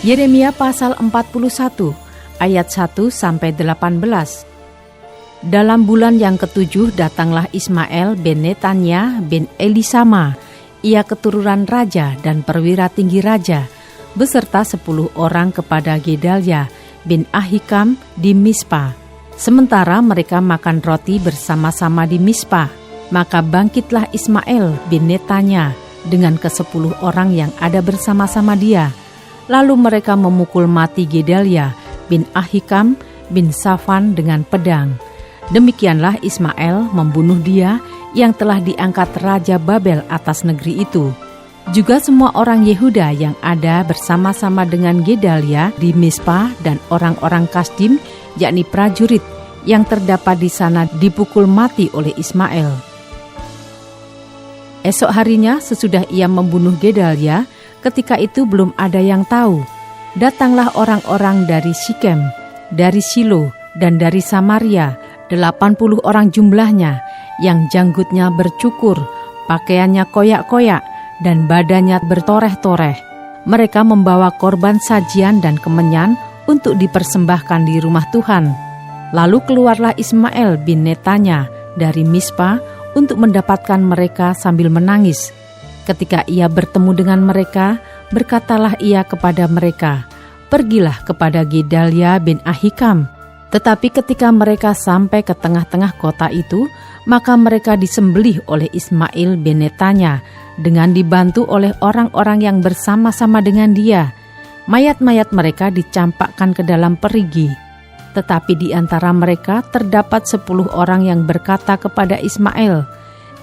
Yeremia pasal 41 ayat 1-18. Dalam bulan yang ketujuh datanglah Ismail bin Netanya bin Elisama, ia keturunan raja dan perwira tinggi raja, beserta 10 orang kepada Gedalia bin Ahikam di Mispa. Sementara mereka makan roti bersama-sama di Mispa, maka bangkitlah Ismail bin Netanya dengan ke-10 orang yang ada bersama-sama dia. Lalu mereka memukul mati Gedalia bin Ahikam bin Safan dengan pedang. Demikianlah Ismail membunuh dia yang telah diangkat Raja Babel atas negeri itu. Juga semua orang Yehuda yang ada bersama-sama dengan Gedalia di Mispa dan orang-orang Kasdim, yakni prajurit yang terdapat di sana, dipukul mati oleh Ismail. Esok harinya sesudah ia membunuh Gedalia, ketika itu belum ada yang tahu. Datanglah orang-orang dari Sikem, dari Silo, dan dari Samaria, 80 orang jumlahnya, yang janggutnya bercukur, pakaiannya koyak-koyak, dan badannya bertoreh-toreh. Mereka membawa korban sajian dan kemenyan untuk dipersembahkan di rumah Tuhan. Lalu keluarlah Ismail bin Netanya dari Mispa untuk mendapatkan mereka sambil menangis. Ketika ia bertemu dengan mereka, berkatalah ia kepada mereka, "Pergilah kepada Gedalia bin Ahikam." Tetapi ketika mereka sampai ke tengah-tengah kota itu, maka mereka disembelih oleh Ismail bin Netanya dengan dibantu oleh orang-orang yang bersama-sama dengan dia. Mayat-mayat mereka dicampakkan ke dalam perigi. Tetapi di antara mereka terdapat 10 orang yang berkata kepada Ismail,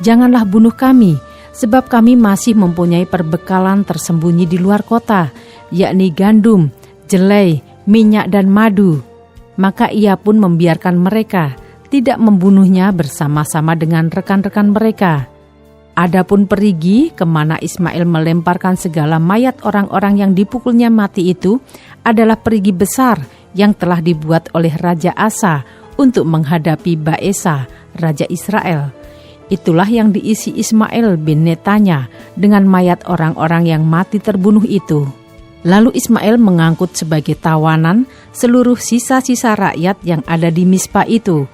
"Janganlah bunuh kami, sebab kami masih mempunyai perbekalan tersembunyi di luar kota, yakni gandum, jelai, minyak, dan madu." Maka ia pun membiarkan mereka, tidak membunuhnya bersama-sama dengan rekan-rekan mereka. Adapun perigi kemana Ismail melemparkan segala mayat orang-orang yang dipukulnya mati itu adalah perigi besar yang telah dibuat oleh Raja Asa untuk menghadapi Baesa, Raja Israel. Itulah yang diisi Ismail bin Netanya dengan mayat orang-orang yang mati terbunuh itu. Lalu Ismail mengangkut sebagai tawanan seluruh sisa-sisa rakyat yang ada di Mispa itu,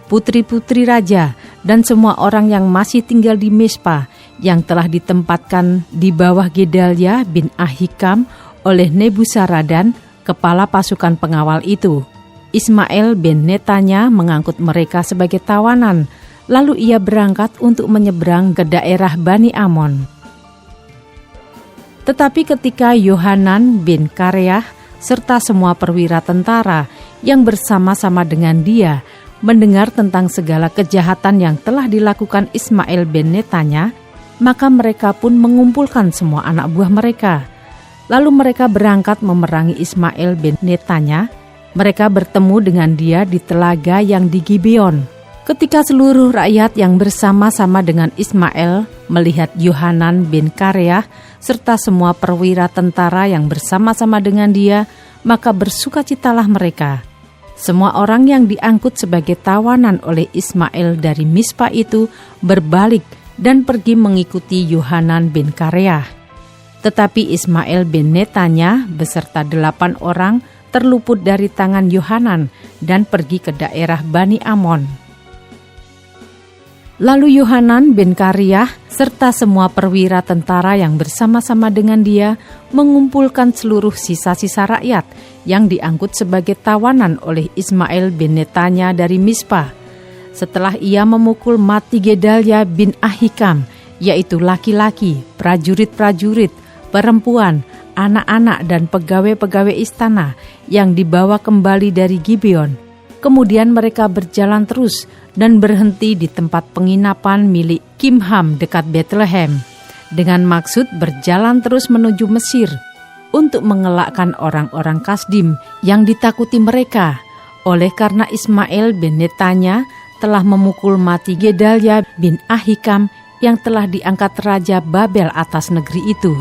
putri-putri raja, dan semua orang yang masih tinggal di Mispa yang telah ditempatkan di bawah Gedalia bin Ahikam oleh Nebuzaradan, kepala pasukan pengawal itu. Ismail bin Netanya mengangkut mereka sebagai tawanan. Lalu ia berangkat untuk menyeberang ke daerah Bani Amon. Tetapi ketika Yohanan bin Kareah serta semua perwira tentara yang bersama-sama dengan dia mendengar tentang segala kejahatan yang telah dilakukan Ismail bin Netanya, maka mereka pun mengumpulkan semua anak buah mereka. Lalu mereka berangkat memerangi Ismail bin Netanya. Mereka bertemu dengan dia di telaga yang di Gibeon. Ketika seluruh rakyat yang bersama-sama dengan Ismail melihat Yohanan bin Kareah serta semua perwira tentara yang bersama-sama dengan dia, maka bersukacitalah mereka. Semua orang yang diangkut sebagai tawanan oleh Ismail dari Mispa itu berbalik dan pergi mengikuti Yohanan bin Kareah. Tetapi Ismail bin Netanya beserta 8 orang terluput dari tangan Yohanan dan pergi ke daerah Bani Amon. Lalu Yohanan bin Kareah serta semua perwira tentara yang bersama-sama dengan dia mengumpulkan seluruh sisa-sisa rakyat yang diangkut sebagai tawanan oleh Ismail bin Netanya dari Mispa. Setelah ia memukul mati Gedalia bin Ahikam, yaitu laki-laki, prajurit-prajurit, perempuan, anak-anak dan pegawai-pegawai istana yang dibawa kembali dari Gibeon. Kemudian mereka berjalan terus dan berhenti di tempat penginapan milik Kimham dekat Bethlehem, dengan maksud berjalan terus menuju Mesir untuk mengelakkan orang-orang Kasdim yang ditakuti mereka, oleh karena Ismail bin Netanya telah memukul mati Gedalia bin Ahikam yang telah diangkat Raja Babel atas negeri itu.